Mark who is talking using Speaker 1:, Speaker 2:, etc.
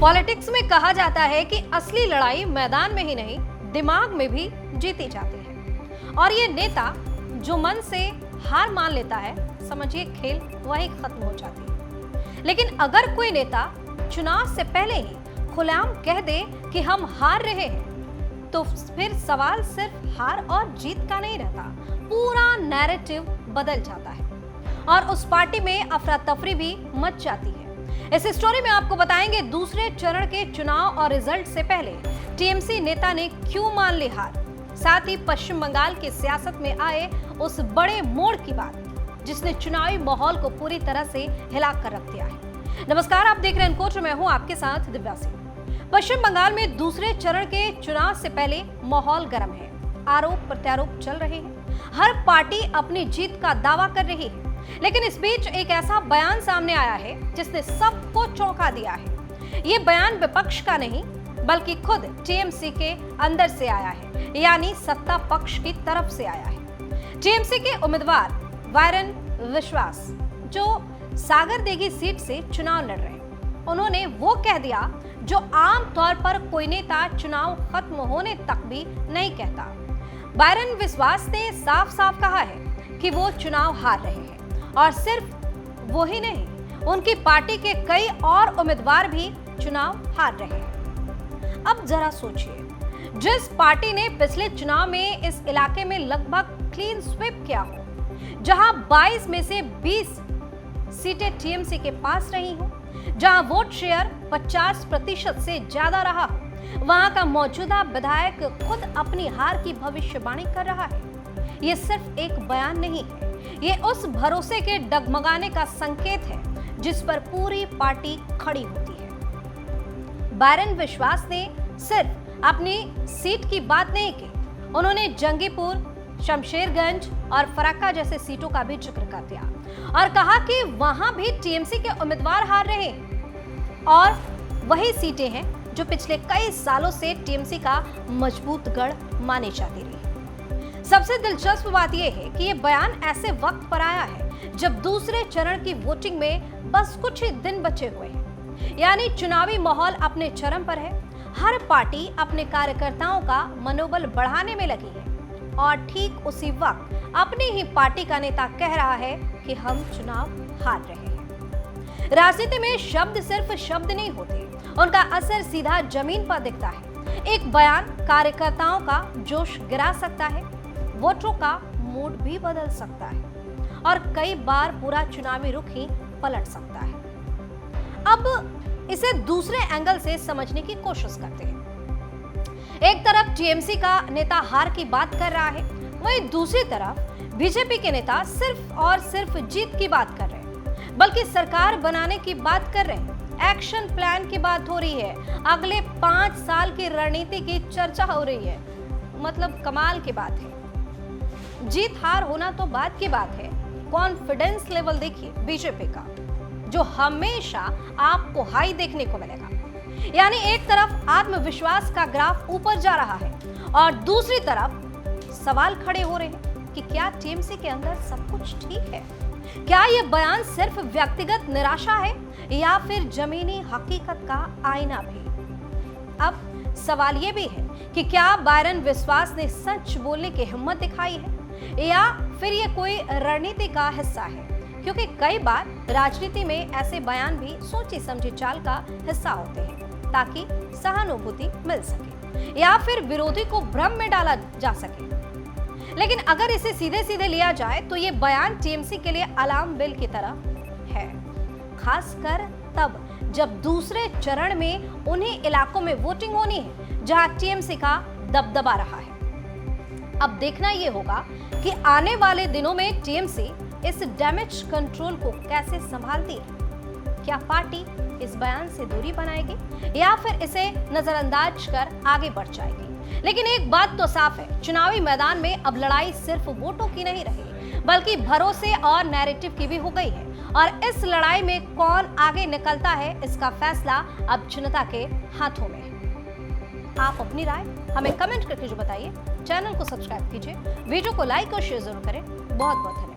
Speaker 1: Politics में कहा जाता है कि असली लड़ाई मैदान में ही नहीं, दिमाग में भी जीती जाती है। और ये नेता जो मन से हार मान लेता है, समझिए खेल वहीं खत्म हो जाती है। लेकिन अगर कोई नेता चुनाव से पहले ही खुलेआम कह दे कि हम हार रहे हैं, तो फिर सवाल सिर्फ हार और जीत का नहीं रहता, पूरा नैरेटिव बदल जाता है और उस पार्टी में अफरा तफरी भी मच जाती है। इस स्टोरी में आपको बताएंगे दूसरे चरण के चुनाव और रिजल्ट से पहले टीएमसी नेता ने क्यों मान ली हार, साथ ही पश्चिम बंगाल की सियासत में आए उस बड़े मोड़ की बात जिसने चुनावी माहौल को पूरी तरह से हिला कर रख दिया है। नमस्कार, आप देख रहे हैं इनकोच, मैं हूं आपके साथ दिव्या सिंह। पश्चिम बंगाल में दूसरे चरण के चुनाव से पहले माहौल गर्म है, आरोप प्रत्यारोप चल रहे हैं, हर पार्टी अपनी जीत का दावा कर रही है। लेकिन इस बीच एक ऐसा बयान सामने आया है जिसने सबको चौंका दिया है। ये बयान विपक्ष का नहीं बल्कि खुद टीएमसी के अंदर से आया है, यानी सत्ता पक्ष की तरफ से आया है। टीएमसी के उम्मीदवार वायरन विश्वास, जो सागरदेगी सीट से चुनाव लड़ रहे हैं, उन्होंने वो कह दिया जो आम तौर पर कोई नेता चुनाव खत्म होने तक भी नहीं कहता। वायरन विश्वास ने साफ साफ कहा है कि वो चुनाव हार रहे हैं और सिर्फ वो ही नहीं, उनकी पार्टी के कई और उम्मीदवार भी चुनाव हार रहे हैं। अब जरा सोचिए, जिस पार्टी ने पिछले चुनाव में इस इलाके में लगभग क्लीन स्वीप किया हो, जहां 22 में से 20 सीटें टीएमसी के पास रही हो, जहां वोट शेयर 50% से ज्यादा रहा हो, वहां का मौजूदा विधायक खुद अपनी हार की भविष्यवाणी कर रहा है। ये सिर्फ एक बयान नहीं है, ये उस भरोसे के डगमगाने का संकेत है जिस पर पूरी पार्टी खड़ी होती है। वायरन विश्वास ने सिर्फ अपनी सीट की बात नहीं की, उन्होंने जंगीपुर, शमशेरगंज और फराक्का जैसे सीटों का भी जिक्र कर दिया और कहा कि वहां भी टीएमसी के उम्मीदवार हार रहे हैं और वही सीटें हैं जो पिछले कई सालों से टीएमसी का मजबूत गढ़ मानी जाती रही। सबसे दिलचस्प बात यह है कि यह बयान ऐसे वक्त पर आया है जब दूसरे चरण की वोटिंग में बस कुछ ही दिन बचे हुए हैं, यानी चुनावी माहौल अपने चरम पर है। हर पार्टी अपने कार्यकर्ताओं का मनोबल बढ़ाने में लगी है और ठीक उसी वक्त अपनी ही पार्टी का नेता कह रहा है कि हम चुनाव हार रहे हैं। राजनीति में शब्द सिर्फ शब्द नहीं होते, उनका असर सीधा जमीन पर दिखता है। एक बयान कार्यकर्ताओं का जोश गिरा सकता है, वोटरों का मूड भी बदल सकता है और कई बार पूरा चुनावी रुख ही पलट सकता है। अब इसे दूसरे एंगल से समझने की कोशिश करते हैं। एक तरफ टीएमसी का नेता हार की बात कर रहा है, वहीं दूसरी तरफ बीजेपी के नेता सिर्फ और सिर्फ जीत की बात कर रहे हैं, बल्कि सरकार बनाने की बात कर रहे हैं। एक्शन प्लान की बात हो रही है, अगले 5 साल की रणनीति की चर्चा हो रही है। मतलब कमाल की बात है। जीत हार होना तो बात की बात है, कॉन्फिडेंस लेवल देखिए बीजेपी का, जो हमेशा आपको हाई देखने को मिलेगा। यानी एक तरफ आत्मविश्वास का ग्राफ ऊपर जा रहा है और दूसरी तरफ सवाल खड़े हो रहे हैं कि क्या टीएमसी के अंदर सब कुछ ठीक है? क्या यह बयान सिर्फ व्यक्तिगत निराशा है या फिर जमीनी हकीकत का आईना भी? अब सवाल यह भी है कि क्या वायरन विश्वास ने सच बोलने की हिम्मत दिखाई है या फिर ये कोई रणनीति का हिस्सा है? क्योंकि कई बार राजनीति में ऐसे बयान भी सोची समझी चाल का हिस्सा होते हैं ताकि सहानुभूति मिल सके या फिर विरोधी को भ्रम में डाला जा सके। लेकिन अगर इसे सीधे सीधे लिया जाए तो ये बयान टीएमसी के लिए अलार्म बेल की तरह है, खासकर तब जब दूसरे चरण में उन्हीं इलाकों में वोटिंग होनी है जहां टीएमसी का दबदबा रहा है। अब देखना यह होगा कि आने वाले दिनों में टीएमसी इस डैमेज कंट्रोल को कैसे संभालती है। क्या पार्टी इस बयान से दूरी बनाएगी या फिर इसे नजरअंदाज कर आगे बढ़ जाएगी? लेकिन एक बात तो साफ है, चुनावी मैदान में अब लड़ाई सिर्फ वोटों की नहीं रही बल्कि भरोसे और नैरेटिव की भी हो गई है और इस लड़ाई में कौन आगे निकलता है, इसका फैसला अब जनता के हाथों में है। आप अपनी राय हमें कमेंट करके जो बताइए। चैनल को सब्सक्राइब कीजिए, वीडियो को लाइक और शेयर जरूर करें। बहुत बहुत